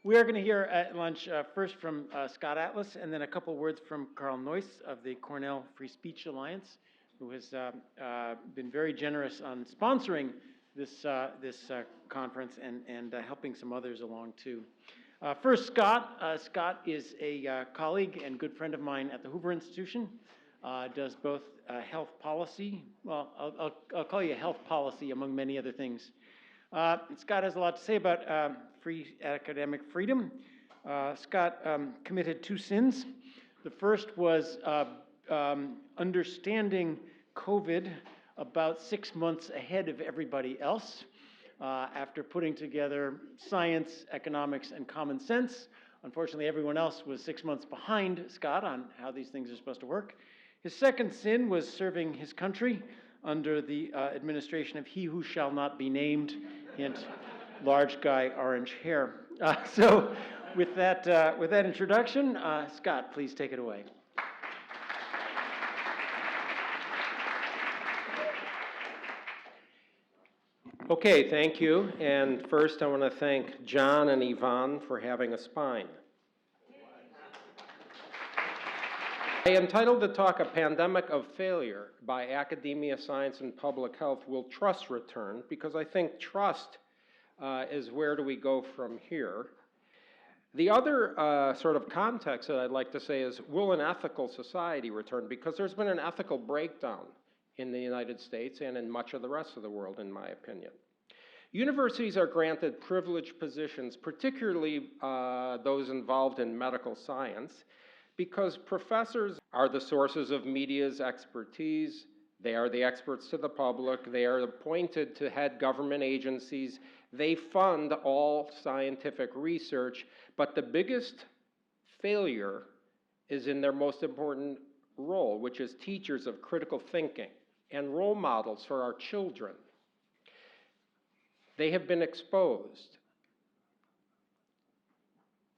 We are going to hear at lunch first from Scott Atlas and then a couple words from Carl Noyce of the Cornell Free Speech Alliance, who has been very generous on sponsoring this conference and helping some others along too. First, Scott. Scott is a colleague and good friend of mine at the Hoover Institution. Does both health policy, well, I'll call you health policy among many other things. Scott has a lot to say about free academic freedom. Scott committed two sins. The first was understanding COVID about 6 months ahead of everybody else after putting together science, economics, and common sense. Unfortunately, everyone else was 6 months behind Scott on how these things are supposed to work. His second sin was serving his country under the administration of he who shall not be named, hint, large guy, orange hair. So with that introduction, Scott, please take it away. Okay, thank you. And first I want to thank John and Yvonne for having a spine. I am entitled to talk A Pandemic of Failure by Academia, Science, and Public Health. Will trust return? Because I think trust is where do we go from here. The other sort of context that I'd like to say is, will an ethical society return? Because there's been an ethical breakdown in the United States and in much of the rest of the world, in my opinion. Universities are granted privileged positions, particularly those involved in medical science, because professors are the sources of media's expertise. They are the experts to the public. They are appointed to head government agencies. They fund all scientific research, but the biggest failure is in their most important role, which is teachers of critical thinking and role models for our children. They have been exposed.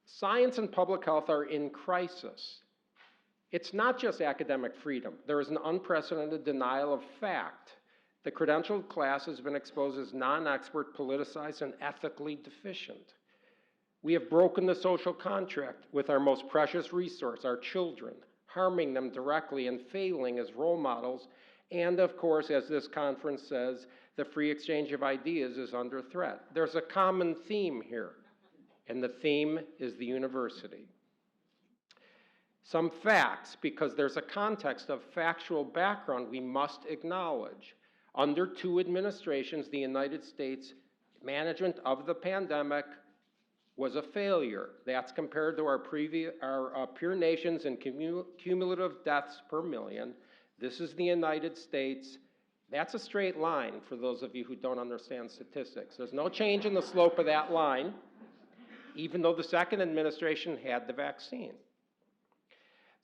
Science and public health are in crisis. It's not just academic freedom. There is an unprecedented denial of fact. The credentialed class has been exposed as non-expert, politicized, and ethically deficient. We have broken the social contract with our most precious resource, our children, harming them directly and failing as role models. And of course, as this conference says, the free exchange of ideas is under threat. There's a common theme here, and the theme is the university. Some facts, because there's a context of factual background we must acknowledge. Under two administrations, the United States management of the pandemic was a failure. That's compared to our peer nations in cumulative deaths per million. This is the United States. That's a straight line for those of you who don't understand statistics. There's no change in the slope of that line, even though the second administration had the vaccine.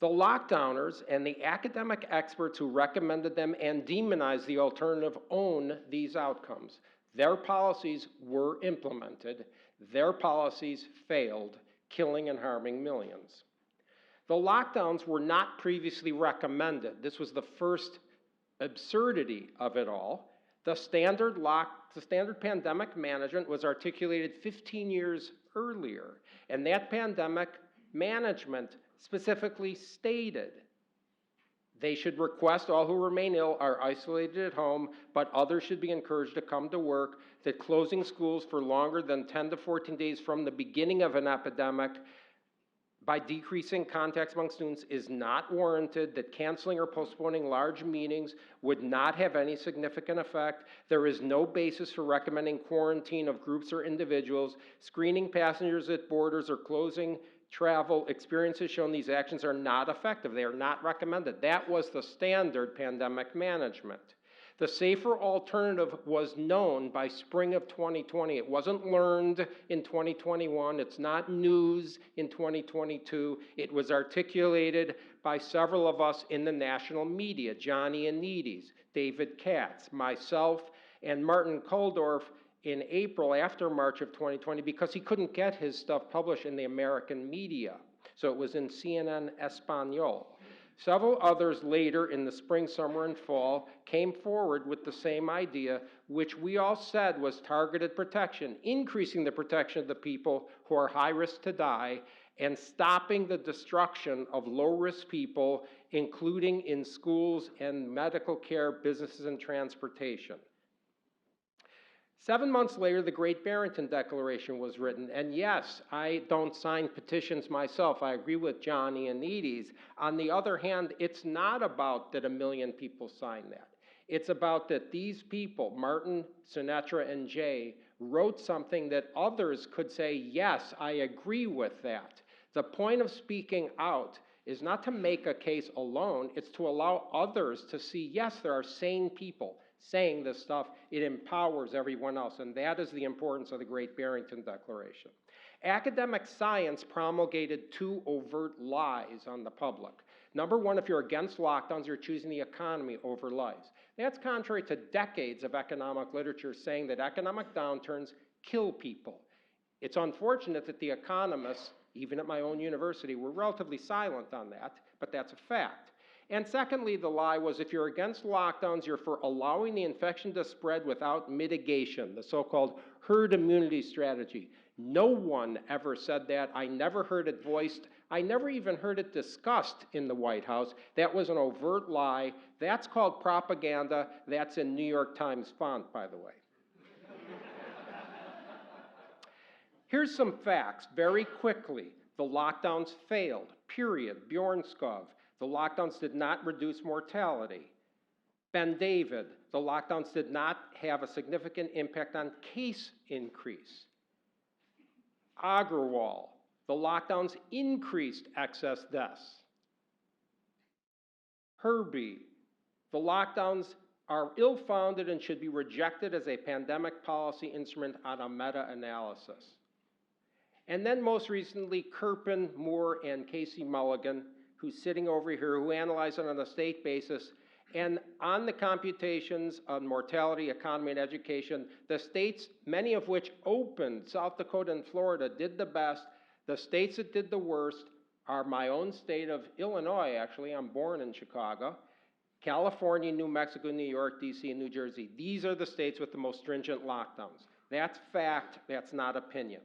The lockdowners and the academic experts who recommended them and demonized the alternative own these outcomes. Their policies were implemented. Their policies failed, killing and harming millions. The lockdowns were not previously recommended. This was the first absurdity of it all. The standard pandemic management was articulated 15 years earlier, and that pandemic management specifically stated they should request all who remain ill are isolated at home, but others should be encouraged to come to work, that closing schools for longer than 10 to 14 days from the beginning of an epidemic by decreasing contacts among students is not warranted, that canceling or postponing large meetings would not have any significant effect. There is no basis for recommending quarantine of groups or individuals, screening passengers at borders, or closing travel. Experience has shown these actions are not effective. They are not recommended. That was the standard pandemic management. The safer alternative was known by spring of 2020. It wasn't learned in 2021. It's not news in 2022. It was articulated by several of us in the national media, Johnny Anides, David Katz, myself, and Martin Kulldorff in April after March of 2020 because he couldn't get his stuff published in the American media. So it was in CNN Espanol. Several others later in the spring, summer, and fall came forward with the same idea, which we all said was targeted protection, increasing the protection of the people who are high risk to die and stopping the destruction of low-risk people, including in schools and medical care, businesses, and transportation. 7 months later, the Great Barrington Declaration was written, and yes, I don't sign petitions myself. I agree with John Ioannidis. On the other hand, it's not about that 1 million people signed that. It's about that these people, Martin, Sinatra, and Jay, wrote something that others could say, yes, I agree with that. The point of speaking out is not to make a case alone, it's to allow others to see, yes, there are sane people saying this stuff. It empowers everyone else, and that is the importance of the Great Barrington Declaration. Academic science promulgated 2 overt lies on the public. Number one, if you're against lockdowns, you're choosing the economy over lives. That's contrary to decades of economic literature saying that economic downturns kill people. It's unfortunate that the economists, even at my own university, were relatively silent on that, but that's a fact. And secondly, the lie was if you're against lockdowns, you're for allowing the infection to spread without mitigation, the so-called herd immunity strategy. No one ever said that. I never heard it voiced. I never even heard it discussed in the White House. That was an overt lie. That's called propaganda. That's in New York Times font, by the way. Here's some facts very quickly. The lockdowns failed, period. Bjornskov. The lockdowns did not reduce mortality. Ben David, the lockdowns did not have a significant impact on case increase. Agrawal, the lockdowns increased excess deaths. Herbie, the lockdowns are ill-founded and should be rejected as a pandemic policy instrument on a meta-analysis. And then most recently, Kirpin, Moore, and Casey Mulligan, who's sitting over here, who analyzed it on a state basis. And on the computations on mortality, economy, and education, the states, many of which opened, South Dakota and Florida, did the best. The states that did the worst are my own state of Illinois, actually. I'm born in Chicago. California, New Mexico, New York, DC, and New Jersey. These are the states with the most stringent lockdowns. That's fact, that's not opinion.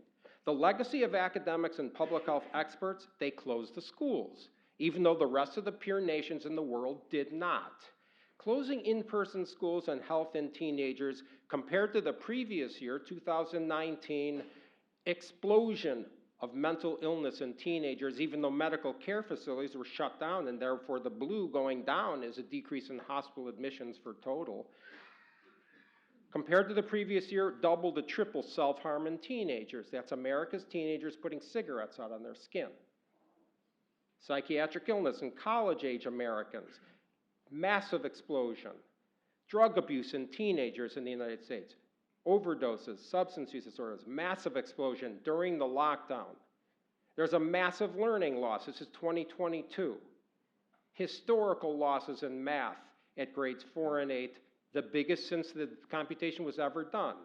The legacy of academics and public health experts, they closed the schools, even though the rest of the peer nations in the world did not. Closing in-person schools and health in teenagers compared to the previous year, 2019, explosion of mental illness in teenagers, even though medical care facilities were shut down, and therefore the blue going down is a decrease in hospital admissions for total. Compared to the previous year, double to triple self-harm in teenagers. That's America's teenagers putting cigarettes out on their skin. Psychiatric illness in college-age Americans, massive explosion. Drug abuse in teenagers in the United States, overdoses, substance use disorders, massive explosion during the lockdown. There's a massive learning loss. This is 2022. Historical losses in math at grades 4 and 8, the biggest since the computation was ever done.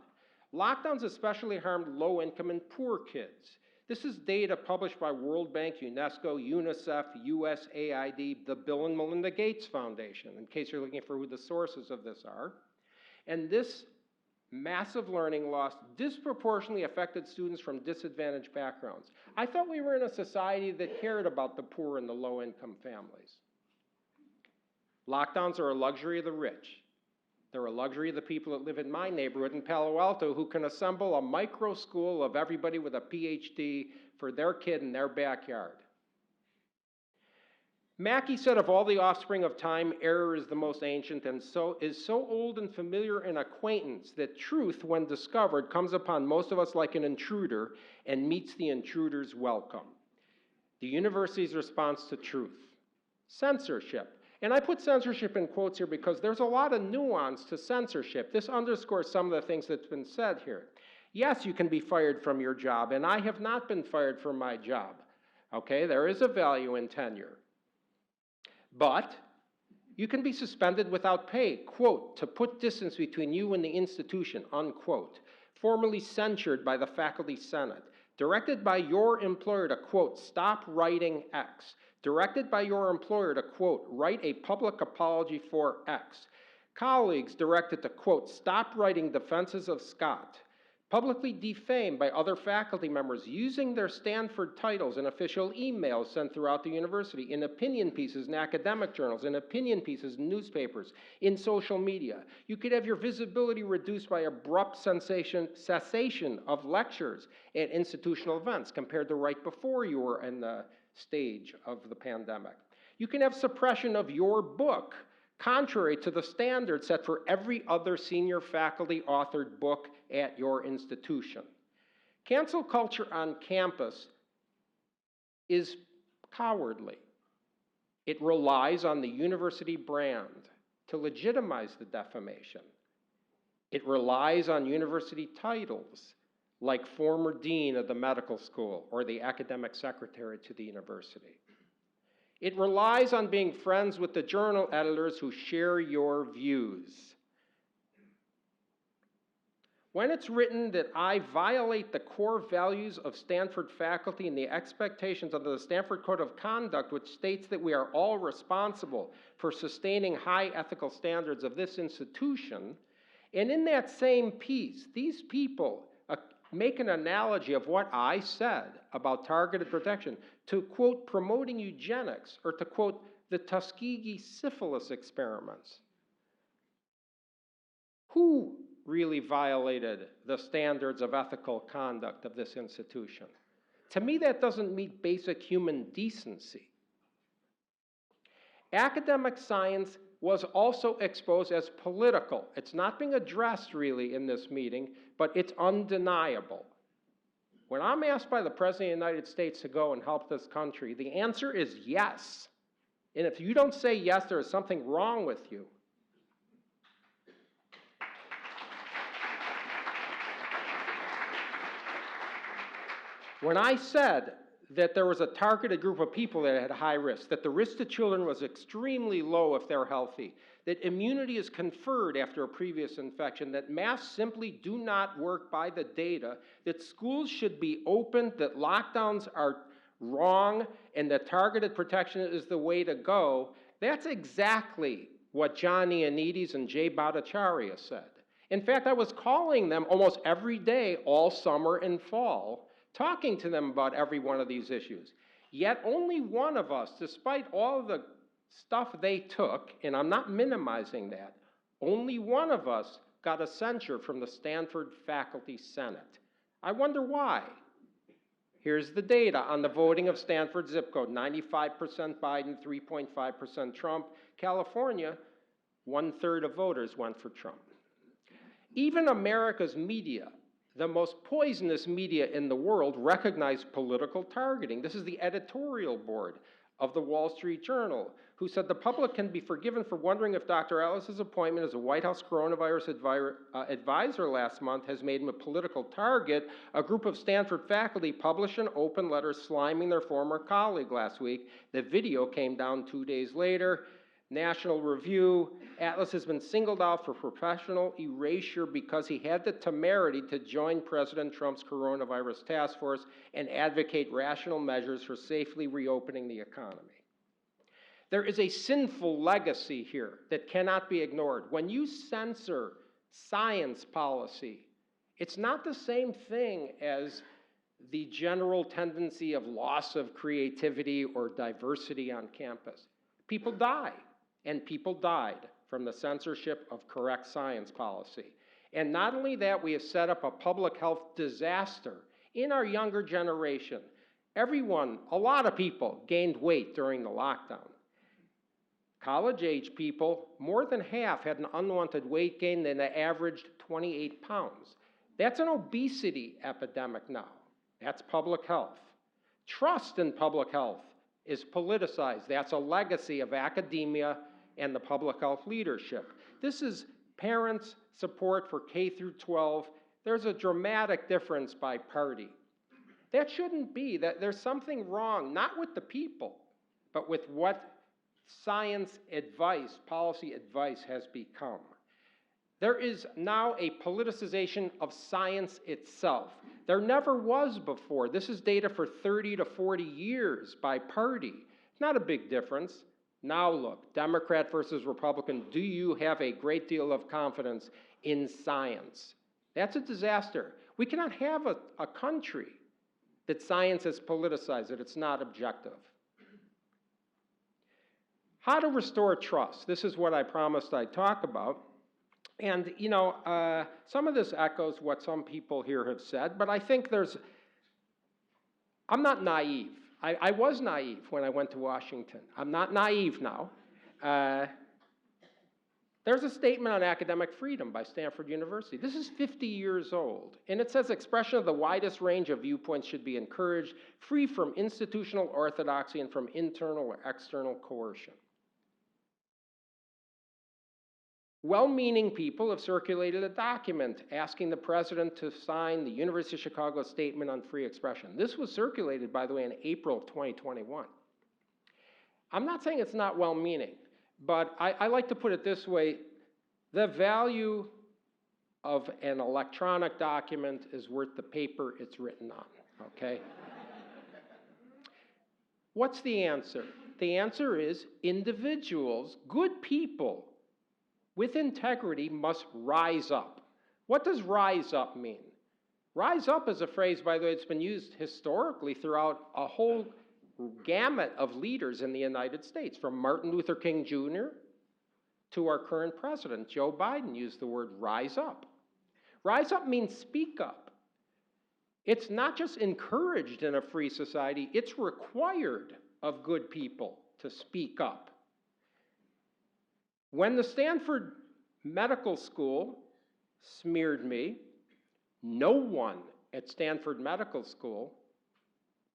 Lockdowns especially harmed low-income and poor kids. This is data published by World Bank, UNESCO, UNICEF, USAID, the Bill and Melinda Gates Foundation, in case you're looking for who the sources of this are. And this massive learning loss disproportionately affected students from disadvantaged backgrounds. I thought we were in a society that cared about the poor and the low-income families. Lockdowns are a luxury of the rich. They're a luxury of the people that live in my neighborhood in Palo Alto who can assemble a micro school of everybody with a PhD for their kid in their backyard. Mackey said of all the offspring of time, error is the most ancient and is so old and familiar an acquaintance that truth, when discovered, comes upon most of us like an intruder and meets the intruder's welcome. The university's response to truth. Censorship. And I put censorship in quotes here because there's a lot of nuance to censorship. This underscores some of the things that's been said here. Yes, you can be fired from your job, and I have not been fired from my job. Okay, there is a value in tenure. But you can be suspended without pay, quote, to put distance between you and the institution, unquote, formally censured by the faculty senate, directed by your employer to, quote, stop writing X, directed by your employer to, quote, write a public apology for X. Colleagues directed to, quote, stop writing defenses of Scott. Publicly defamed by other faculty members using their Stanford titles in official emails sent throughout the university, in opinion pieces in academic journals, in opinion pieces in newspapers, in social media. You could have your visibility reduced by abrupt cessation of lectures at institutional events compared to right before you were in the stage of the pandemic. You can have suppression of your book, contrary to the standards set for every other senior faculty authored book at your institution. Cancel culture on campus is cowardly. It relies on the university brand to legitimize the defamation. It relies on university titles like former dean of the medical school or the academic secretary to the university. It relies on being friends with the journal editors who share your views. When it's written that I violate the core values of Stanford faculty and the expectations under the Stanford Code of Conduct, which states that we are all responsible for sustaining high ethical standards of this institution, and in that same piece, these people make an analogy of what I said about targeted protection to, quote, promoting eugenics, or to, quote, the Tuskegee syphilis experiments. Who really violated the standards of ethical conduct of this institution? To me, that doesn't meet basic human decency. Academic science was also exposed as political. It's not being addressed really in this meeting, but it's undeniable. When I'm asked by the President of the United States to go and help this country, the answer is yes. And if you don't say yes, there is something wrong with you. When I said that there was a targeted group of people that had high risk, that the risk to children was extremely low if they're healthy, that immunity is conferred after a previous infection, that masks simply do not work by the data, that schools should be open, that lockdowns are wrong, and that targeted protection is the way to go, that's exactly what John Ioannidis and Jay Bhattacharya said. In fact, I was calling them almost every day all summer and fall, talking to them about every one of these issues. Yet only one of us, despite all the stuff they took, and I'm not minimizing that, only one of us got a censure from the Stanford Faculty Senate. I wonder why. Here's the data on the voting of Stanford zip code: 95% Biden, 3.5% Trump. California, 1/3 of voters went for Trump. Even America's media, the most poisonous media in the world, recognize political targeting. This is the editorial board of the Wall Street Journal, who said the public can be forgiven for wondering if Dr. Ellis's appointment as a White House coronavirus advisor last month has made him a political target. A group of Stanford faculty published an open letter sliming their former colleague last week. The video came down 2 days later. National Review: Atlas has been singled out for professional erasure because he had the temerity to join President Trump's coronavirus task force and advocate rational measures for safely reopening the economy. There is a sinful legacy here that cannot be ignored. When you censor science policy, it's not the same thing as the general tendency of loss of creativity or diversity on campus. People die. And people died from the censorship of correct science policy. And not only that, we have set up a public health disaster in our younger generation. Everyone, a lot of people, gained weight during the lockdown. College-age people, more than half had an unwanted weight gain, and they averaged 28 pounds. That's an obesity epidemic now. That's public health. Trust in public health is politicized. That's a legacy of academia and the public health leadership. This is parents' support for K through 12. There's a dramatic difference by party. That shouldn't be. That there's something wrong, not with the people, but with what science advice, policy advice has become. There is now a politicization of science itself. There never was before. This is data for 30 to 40 years by party. Not a big difference. Now look, Democrat versus Republican, do you have a great deal of confidence in science? That's a disaster. We cannot have a country that science is politicized, that it's not objective. How to restore trust. This is what I promised I'd talk about. And, some of this echoes what some people here have said, but I think I'm not naive. I was naive when I went to Washington. I'm not naive now. There's a statement on academic freedom by Stanford University. This is 50 years old, and it says expression of the widest range of viewpoints should be encouraged, free from institutional orthodoxy and from internal or external coercion. Well-meaning people have circulated a document asking the president to sign the University of Chicago Statement on Free Expression. This was circulated, by the way, in April of 2021. I'm not saying it's not well-meaning, but I like to put it this way. The value of an electronic document is worth the paper it's written on, okay? What's the answer? The answer is individuals, good people, with integrity must rise up. What does rise up mean? Rise up is a phrase, by the way, that's been used historically throughout a whole gamut of leaders in the United States, from Martin Luther King Jr. to our current president, Joe Biden, used the word rise up. Rise up means speak up. It's not just encouraged in a free society, it's required of good people to speak up. When the Stanford Medical School smeared me, no one at Stanford Medical School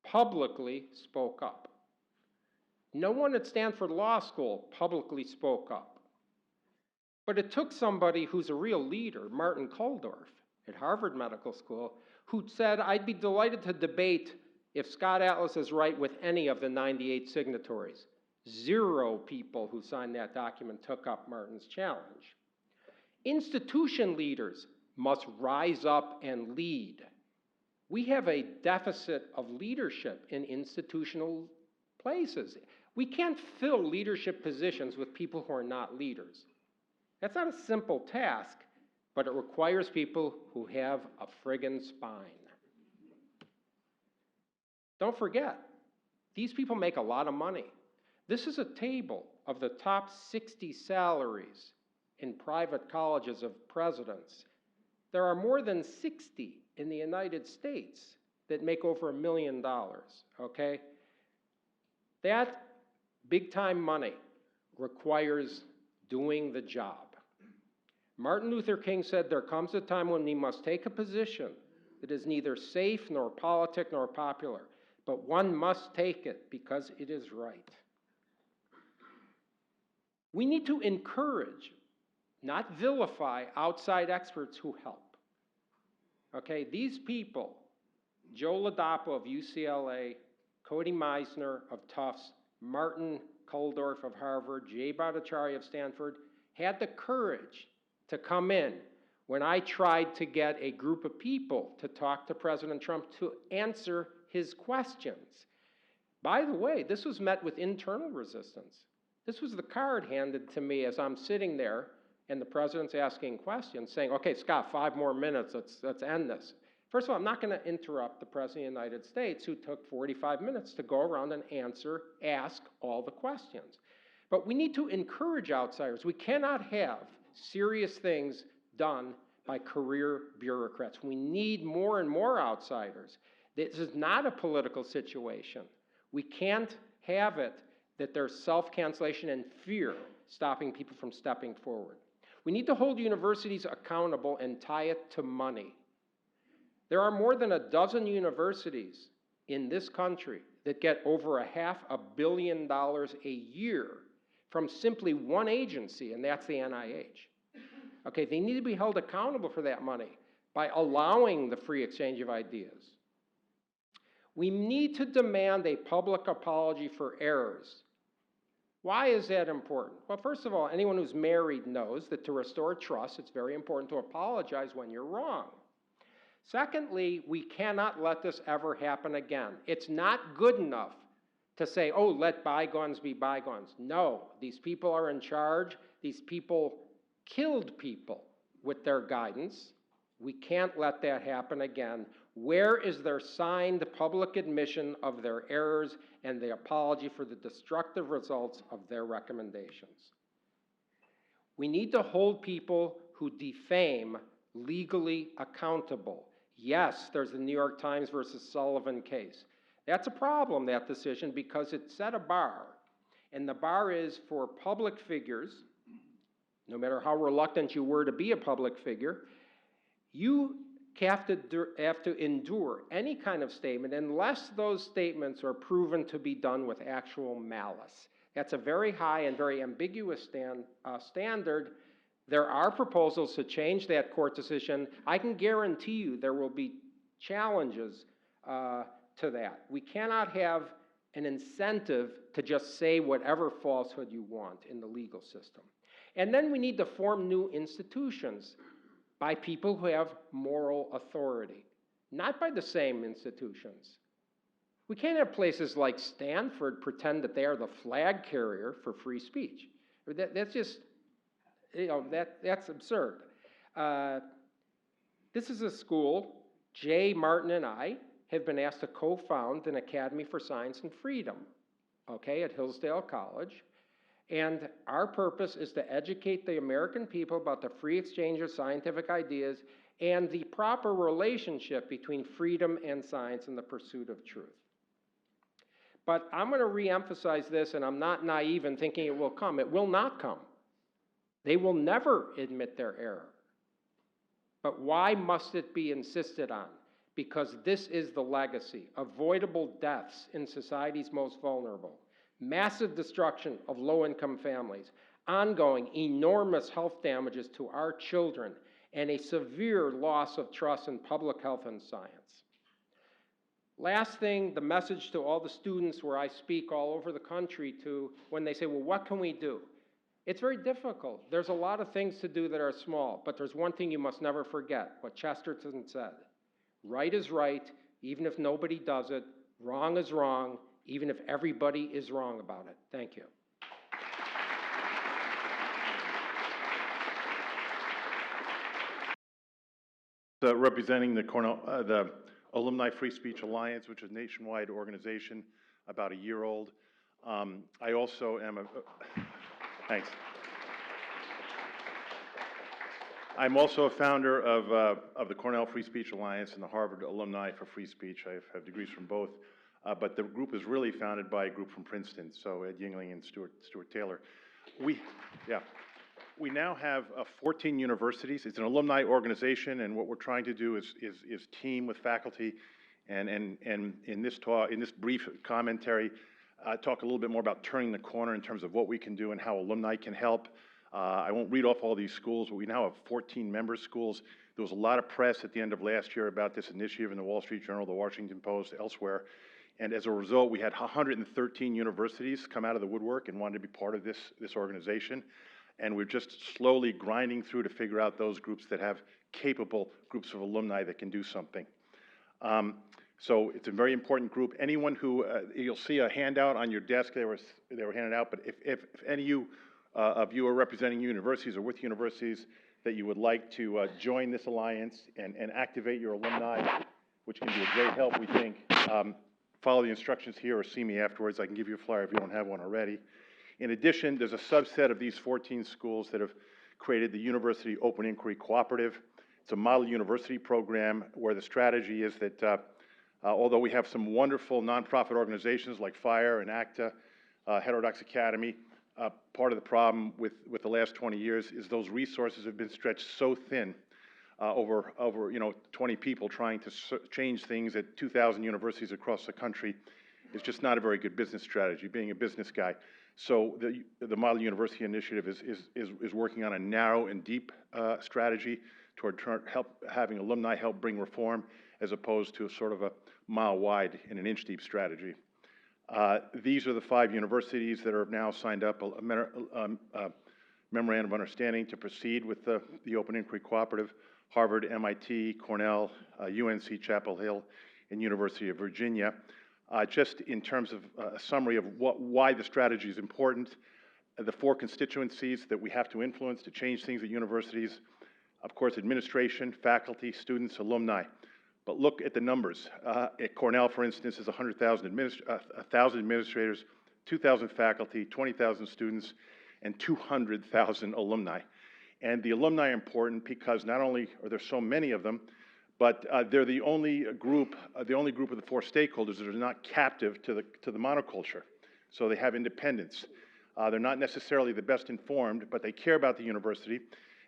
publicly spoke up. No one at Stanford Law School publicly spoke up. But it took somebody who's a real leader, Martin Kulldorff at Harvard Medical School, who said, I'd be delighted to debate if Scott Atlas is right with any of the 98 signatories. 0 people who signed that document took up Martin's challenge. Institution leaders must rise up and lead. We have a deficit of leadership in institutional places. We can't fill leadership positions with people who are not leaders. That's not a simple task, but it requires people who have a friggin' spine. Don't forget, these people make a lot of money. This is a table of the top 60 salaries in private colleges of presidents. There are more than 60 in the United States that make over $1 million, okay? That big-time money requires doing the job. Martin Luther King said, there comes a time when we must take a position that is neither safe nor politic nor popular, but one must take it because it is right. We need to encourage, not vilify, outside experts who help. Okay, these people, Joe Ladapo of UCLA, Cody Meisner of Tufts, Martin Kulldorff of Harvard, Jay Bhattacharya of Stanford, had the courage to come in when I tried to get a group of people to talk to President Trump to answer his questions. By the way, this was met with internal resistance. This was the card handed to me as I'm sitting there and the president's asking questions, saying, okay, Scott, 5 more minutes, let's end this. First of all, I'm not going to interrupt the President of the United States, who took 45 minutes to go around and ask all the questions. But we need to encourage outsiders. We cannot have serious things done by career bureaucrats. We need more and more outsiders. This is not a political situation. We can't have it that there's self-cancellation and fear stopping people from stepping forward. We need to hold universities accountable and tie it to money. There are more than a dozen universities in this country that get over $500 million a year from simply one agency, and that's the NIH. Okay, they need to be held accountable for that money by allowing the free exchange of ideas. We need to demand a public apology for errors. Why is that important? Well, first of all, anyone who's married knows that to restore trust, it's very important to apologize when you're wrong. Secondly, we cannot let this ever happen again. It's not good enough to say, oh, let bygones be bygones. No, these people are in charge. These people killed people with their guidance. We can't let that happen again. Where is their signed public admission of their errors and the apology for the destructive results of their recommendations? We need to hold people who defame legally accountable. Yes, there's the New York Times versus Sullivan case. That's a problem, that decision, because it set a bar. And the bar is for public figures, no matter how reluctant you were to be a public figure, you have to endure any kind of statement unless those statements are proven to be done with actual malice. That's a very high and very ambiguous standard. There are proposals to change that court decision. I can guarantee you there will be challenges to that. We cannot have an incentive to just say whatever falsehood you want in the legal system. And then we need to form new institutions by people who have moral authority, not by the same institutions. We can't have places like Stanford pretend that they are the flag carrier for free speech. That's just, that's absurd. This is a school, Jay, Martin, and I have been asked to co-found an Academy for Science and Freedom, at Hillsdale College. And our purpose is to educate the American people about the free exchange of scientific ideas and the proper relationship between freedom and science and the pursuit of truth. But I'm going to reemphasize this, and I'm not naive in thinking it will come. It will not come. They will never admit their error. But why must it be insisted on? Because this is the legacy: avoidable deaths in society's most vulnerable, massive destruction of low-income families, ongoing enormous health damages to our children, and a severe loss of trust in public health and science. Last thing, the message to all the students where I speak all over the country to when they say, well, what can we do? It's very difficult. There's a lot of things to do that are small, but there's one thing you must never forget, what Chesterton said. Right is right, even if nobody does it. Wrong is wrong, even if everybody is wrong about it. Thank you. Representing the Cornell, the Alumni Free Speech Alliance, which is a nationwide organization, about a year old. I also am thanks. I'm also a founder of the Cornell Free Speech Alliance and the Harvard Alumni for Free Speech. I have degrees from both, but the group is really founded by a group from Princeton, so Ed Yingling and Stuart Taylor. We now have 14 universities. It's an alumni organization, and what we're trying to do is team with faculty, and in this brief commentary, talk a little bit more about turning the corner in terms of what we can do and how alumni can help. I won't read off all these schools, but we now have 14 member schools. There was a lot of press at the end of last year about this initiative in the Wall Street Journal, the Washington Post, elsewhere. And as a result, we had 113 universities come out of the woodwork and wanted to be part of this organization. And we're just slowly grinding through to figure out those groups that have capable groups of alumni that can do something. So it's a very important group. Anyone who, you'll see a handout on your desk, they were handed out, but if any of you are representing universities or with universities that you would like to join this alliance and activate your alumni, which can be a great help, we think, follow the instructions here or see me afterwards. I can give you a flyer if you don't have one already. In addition, there's a subset of these 14 schools that have created the University Open Inquiry Cooperative. It's a model university program where the strategy is that although we have some wonderful nonprofit organizations like FIRE and ACTA, Heterodox Academy, part of the problem with the last 20 years is those resources have been stretched so thin, over 20 people trying to change things at 2,000 universities across the country is just not a very good business strategy, being a business guy. So the Model University Initiative is working on a narrow and deep strategy toward having alumni help bring reform, as opposed to sort of a mile wide and an inch deep strategy. These are the 5 universities that are now signed up a memorandum of understanding to proceed with the Open Inquiry Cooperative: Harvard, MIT, Cornell, UNC Chapel Hill, and University of Virginia. Just in terms of a summary of why the strategy is important, the 4 constituencies that we have to influence to change things at universities, of course, administration, faculty, students, alumni. But look at the numbers. At Cornell, for instance, is 1,000 administrators, 2,000 faculty, 20,000 students, and 200,000 alumni. And the alumni are important because not only are there so many of them, but they're the only group of the 4 stakeholders that are not captive to the monoculture. So they have independence. They're not necessarily the best informed, but they care about the university.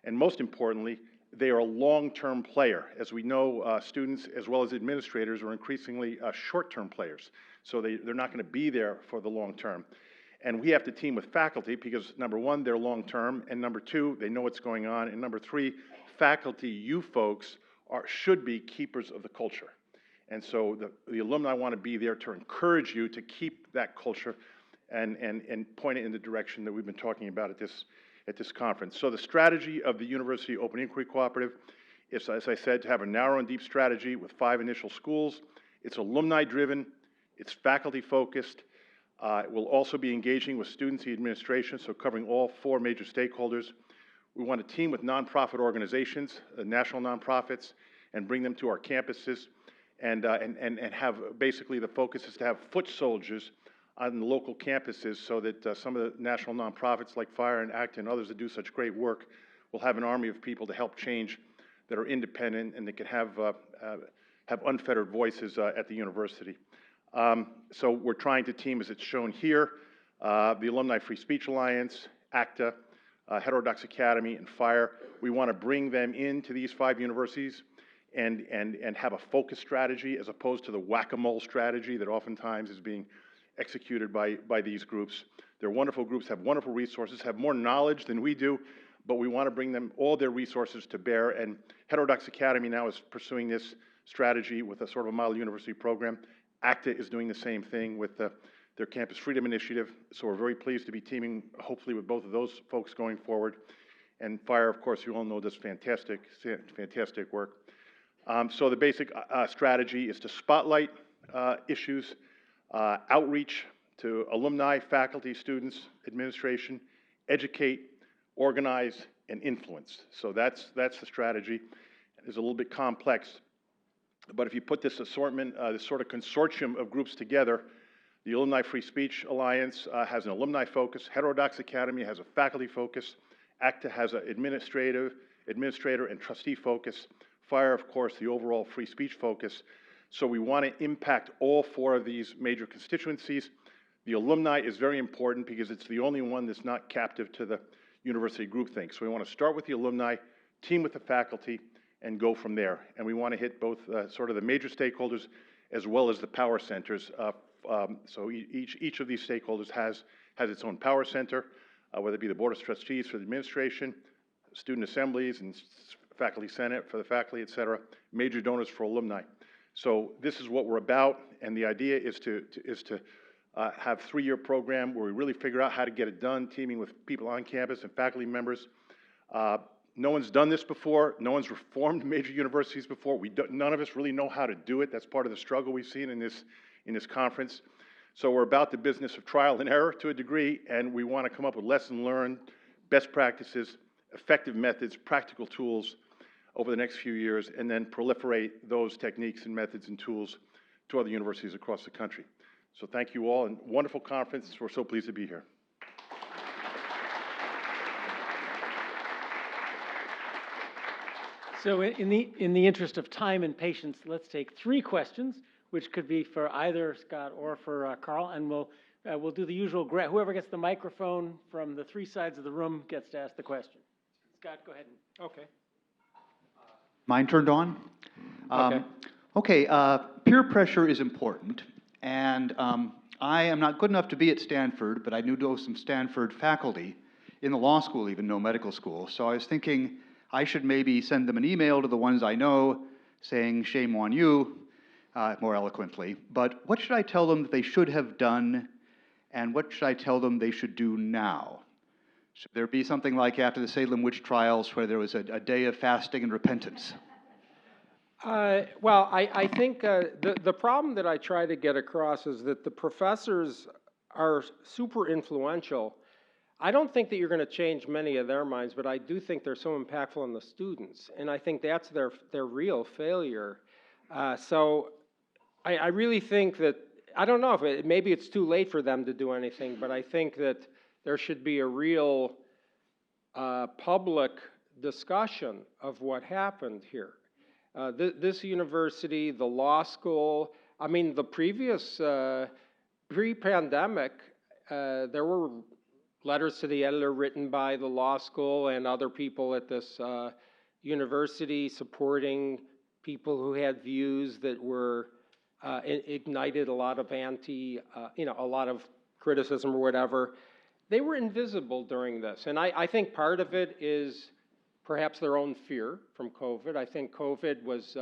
And most importantly, they are a long-term player. As we know, students as well as administrators are increasingly short-term players. So they're not going to be there for the long term. And we have to team with faculty because, number 1, they're long-term, and number 2, they know what's going on, and number 3, faculty, you folks, should be keepers of the culture. And so the alumni want to be there to encourage you to keep that culture and point it in the direction that we've been talking about at this conference. So the strategy of the University Open Inquiry Cooperative is, as I said, to have a narrow and deep strategy with 5 initial schools. It's alumni-driven. It's faculty-focused. It will also be engaging with students and administration, so covering all 4 major stakeholders. We want to team with nonprofit organizations, national nonprofits, and bring them to our campuses, and have basically the focus is to have foot soldiers on the local campuses so that some of the national nonprofits like FIRE and ACTA and others that do such great work will have an army of people to help change that are independent and that can have unfettered voices at the university. So we're trying to team, as it's shown here, the Alumni Free Speech Alliance, ACTA, Heterodox Academy, and FIRE. We want to bring them into these 5 universities and have a focus strategy as opposed to the whack-a-mole strategy that oftentimes is being executed by these groups. They're wonderful groups, have wonderful resources, have more knowledge than we do, but we want to bring them all their resources to bear. And Heterodox Academy now is pursuing this strategy with a sort of a model university program. ACTA is doing the same thing with their Campus Freedom Initiative, so we're very pleased to be teaming, hopefully, with both of those folks going forward. And FIRE, of course, you all know, does fantastic work. So the basic strategy is to spotlight issues, outreach to alumni, faculty, students, administration, educate, organize, and influence. So that's the strategy. It's a little bit complex, but if you put this assortment, this sort of consortium of groups together, the Alumni Free Speech Alliance has an alumni focus, Heterodox Academy has a faculty focus, ACTA has an administrator and trustee focus, FIRE, of course, the overall free speech focus. So we want to impact all 4 of these major constituencies. The alumni is very important because it's the only one that's not captive to the university groupthink. So we want to start with the alumni, team with the faculty, and go from there. And we want to hit both sort of the major stakeholders as well as the power centers. So each of these stakeholders has its own power center, whether it be the Board of Trustees for the administration, student assemblies, and faculty senate for the faculty, et cetera, major donors for alumni. So this is what we're about, and the idea is to have a 3-year program where we really figure out how to get it done, teaming with people on campus and faculty members. No one's done this before. No one's reformed major universities before. None of us really know how to do it. That's part of the struggle we've seen in this conference. So we're about the business of trial and error to a degree, and we want to come up with lessons learned, best practices, effective methods, practical tools over the next few years, and then proliferate those techniques and methods and tools to other universities across the country. So thank you all, and wonderful conference. We're so pleased to be here. So in the interest of time and patience, let's take 3 questions, which could be for either Scott or for Carl, and we'll do the usual, whoever gets the microphone from the 3 sides of the room gets to ask the question. Scott, go ahead. Okay. Mine turned on? Okay. Peer pressure is important, and I am not good enough to be at Stanford, but I do know some Stanford faculty in the law school, even no medical school. So I was thinking I should maybe send them an email to the ones I know saying, shame on you, more eloquently. But what should I tell them that they should have done, and what should I tell them they should do now? Should there be something like after the Salem witch trials where there was a day of fasting and repentance? I think the problem that I try to get across is that the professors are super influential. I don't think that you're going to change many of their minds, but I do think they're so impactful on the students, and I think that's their real failure. So I really think that, I don't know if maybe it's too late for them to do anything, but I think that there should be a real public discussion of what happened here. This university, the law school, I mean, the previous, pre-pandemic, there were letters to the editor written by the law school and other people at this university supporting people who had views that were ignited a lot of a lot of criticism or whatever. They were invisible during this. And I think part of it is perhaps their own fear from COVID. I think COVID was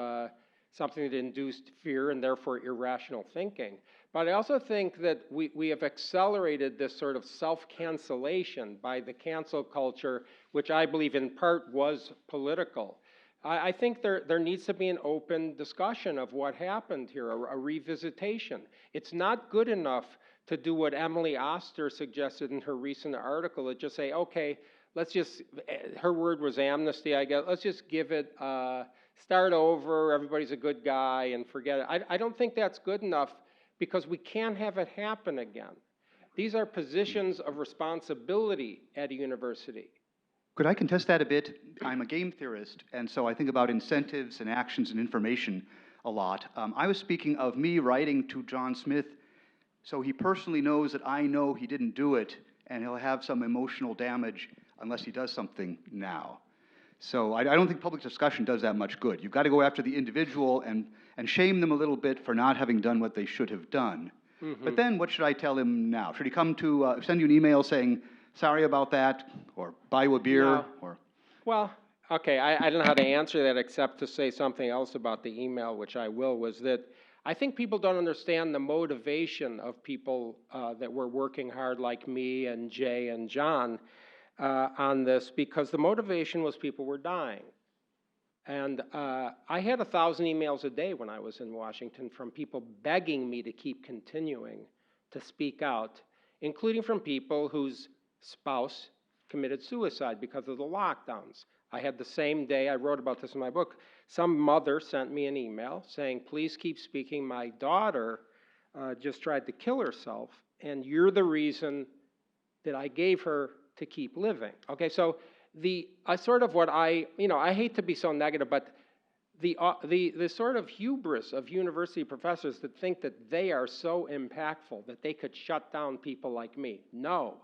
something that induced fear and therefore irrational thinking. But I also think that we have accelerated this sort of self-cancellation by the cancel culture, which I believe in part was political. I think there needs to be an open discussion of what happened here, a revisitation. It's not good enough to do what Emily Oster suggested in her recent article, to just say, okay, let's just, her word was amnesty, I guess, let's just give it, start over, everybody's a good guy, and forget it. I don't think that's good enough because we can't have it happen again. These are positions of responsibility at a university. Could I contest that a bit? I'm a game theorist, and so I think about incentives and actions and information a lot. I was speaking of me writing to John Smith so he personally knows that I know he didn't do it, and he'll have some emotional damage unless he does something now. So I don't think public discussion does that much good. You've got to go after the individual and shame them a little bit for not having done what they should have done. Mm-hmm. But then what should I tell him now? Should he come to send you an email saying, sorry about that, or buy you a beer? No. Or well, okay, I don't know how to answer that except to say something else about the email, which I will, was that I think people don't understand the motivation of people that were working hard like me and Jay and John on this, because the motivation was people were dying. And I had 1,000 emails a day when I was in Washington from people begging me to keep continuing to speak out, including from people whose spouse committed suicide because of the lockdowns. I had the same day, I wrote about this in my book, some mother sent me an email saying, please keep speaking, my daughter just tried to kill herself, and you're the reason that I gave her to keep living. Okay, so sort of what I hate to be so negative, but the sort of hubris of university professors that think that they are so impactful that they could shut down people like me. No.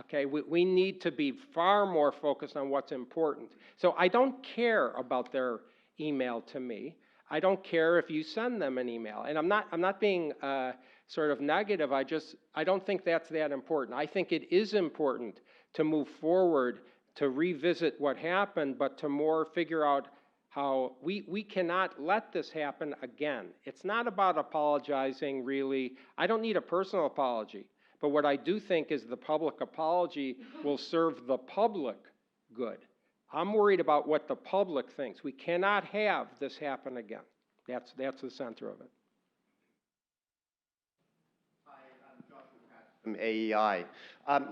Okay, we need to be far more focused on what's important. So I don't care about their email to me. I don't care if you send them an email. And I'm not being sort of negative. I don't think that's that important. I think it is important to move forward, to revisit what happened, but to more figure out how we cannot let this happen again. It's not about apologizing, really. I don't need a personal apology. But what I do think is the public apology will serve the public good. I'm worried about what the public thinks. We cannot have this happen again. That's the center of it. Hi, I'm Joshua Pratt from AEI.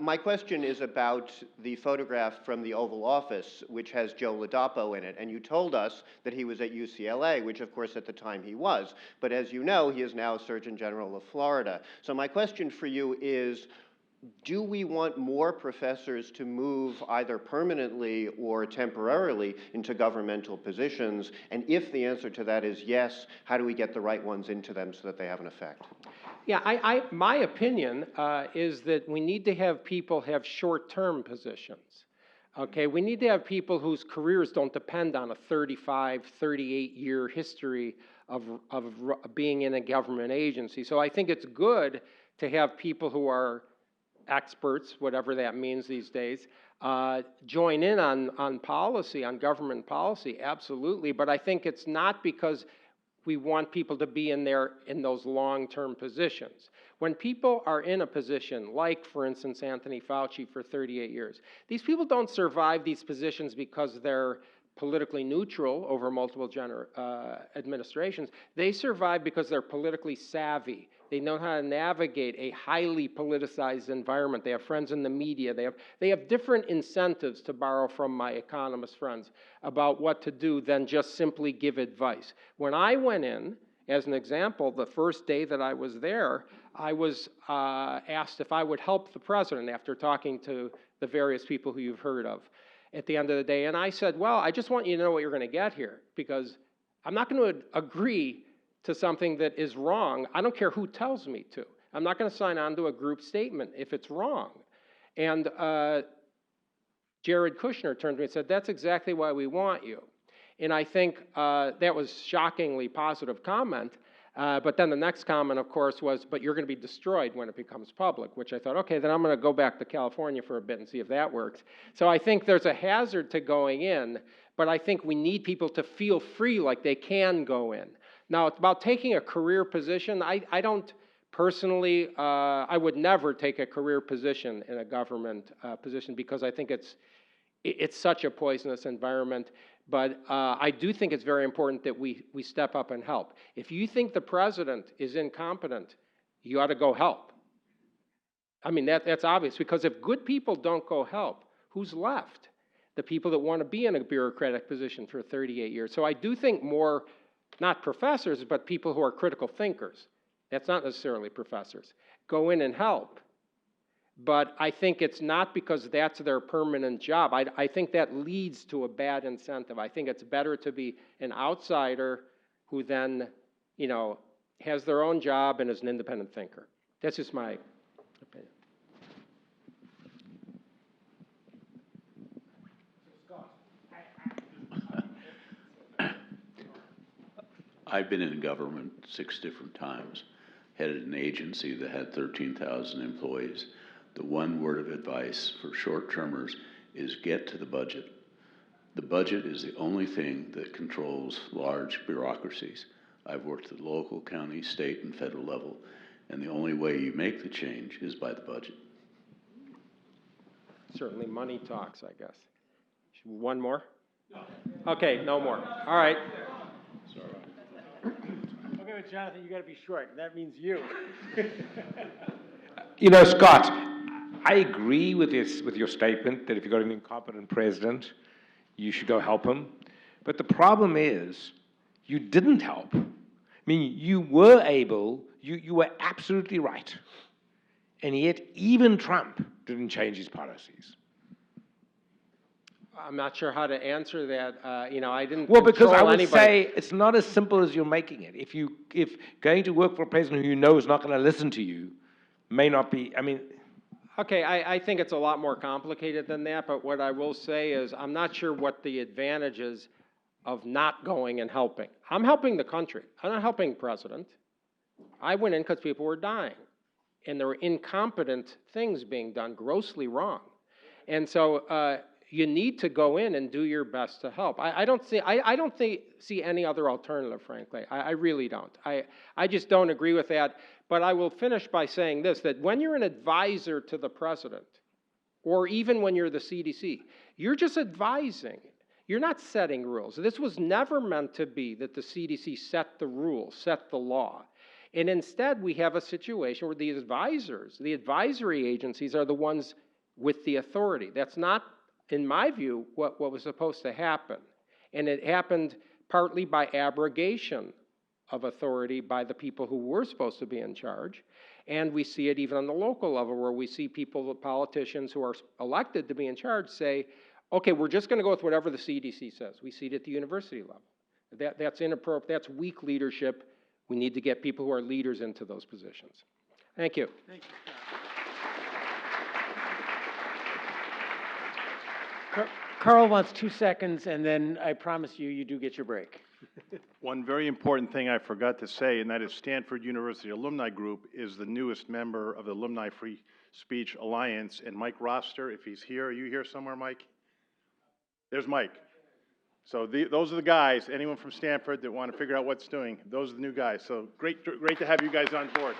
My question is about the photograph from the Oval Office, which has Joe Ladapo in it. And you told us that he was at UCLA, which of course at the time he was. But as you know, he is now Surgeon General of Florida. So my question for you is, do we want more professors to move either permanently or temporarily into governmental positions? And if the answer to that is yes, how do we get the right ones into them so that they have an effect? Yeah, my opinion is that we need to have people have short-term positions. Okay, we need to have people whose careers don't depend on a 35, 38-year history of being in a government agency. So I think it's good to have people who are experts, whatever that means these days, join in on policy, on government policy, absolutely. But I think it's not because we want people to be in those long-term positions. When people are in a position, like, for instance, Anthony Fauci for 38 years, these people don't survive these positions because they're politically neutral over multiple administrations. They survive because they're politically savvy. They know how to navigate a highly politicized environment. They have friends in the media. They have different incentives, to borrow from my economist friends, about what to do than just simply give advice. When I went in, as an example, the first day that I was there, I was asked if I would help the president after talking to the various people who you've heard of at the end of the day. And I said, well, I just want you to know what you're going to get here, because I'm not going to agree to something that is wrong. I don't care who tells me to. I'm not going to sign on to a group statement if it's wrong. And Jared Kushner turned to me and said, that's exactly why we want you. And I think that was shockingly positive comment. But then the next comment, of course, was, but you're going to be destroyed when it becomes public, which I thought, okay, then I'm going to go back to California for a bit and see if that works. So I think there's a hazard to going in, but I think we need people to feel free like they can go in. Now, about taking a career position, I don't personally, I would never take a career position in a government position, because I think it's such a poisonous environment. But I do think it's very important that we step up and help. If you think the president is incompetent, you ought to go help. I mean, that's obvious, because if good people don't go help, who's left? The people that want to be in a bureaucratic position for 38 years. So I do think more, not professors, but people who are critical thinkers. That's not necessarily professors. Go in and help. But I think it's not because that's their permanent job. I think that leads to a bad incentive. I think it's better to be an outsider who then, has their own job and is an independent thinker. That's just my opinion. I've been in government 6 different times, headed an agency that had 13,000 employees. The one word of advice for short-termers is get to the budget. The budget is the only thing that controls large bureaucracies. I've worked at the local, county, state, and federal level, and the only way you make the change is by the budget. Certainly money talks, I guess. One more? No. Okay, no more. All right. Okay, but Jonathan, you got to be short. That means you. Scott, I agree with your statement that if you've got an incompetent president, you should go help him. But the problem is, you didn't help. I mean, you were able, you were absolutely right. And yet, even Trump didn't change his policies. I'm not sure how to answer that. I didn't. Well, because I would anybody. say it's not as simple as you're making it. If going to work for a president who you know is not going to listen to you may not be, Okay, I think it's a lot more complicated than that, but what I will say is I'm not sure what the advantage is of not going and helping. I'm helping the country. I'm not helping the president. I went in because people were dying, and there were incompetent things being done, grossly wrong. And so you need to go in and do your best to help. I don't see any other alternative, frankly. I really don't. I just don't agree with that. But I will finish by saying this, that when you're an advisor to the president, or even when you're the CDC, you're just advising. You're not setting rules. This was never meant to be that the CDC set the rules, set the law. And instead, we have a situation where the advisors, the advisory agencies, are the ones with the authority. That's not, in my view, what was supposed to happen. And it happened partly by abrogation of authority by the people who were supposed to be in charge. And we see it even on the local level, where we see people, politicians who are elected to be in charge, say, okay, we're just going to go with whatever the CDC says. We see it at the university level. That's inappropriate. That's weak leadership. We need to get people who are leaders into those positions. Thank you. Thank you, Scott. Carl wants 2 seconds, and then I promise you, you do get your break. One very important thing I forgot to say, and that is Stanford University Alumni Group is the newest member of the Alumni Free Speech Alliance, and Mike Roster, if he's here, are you here somewhere, Mike? There's Mike. So those are the guys, anyone from Stanford that want to figure out what's doing, those are the new guys. So great to have you guys on board.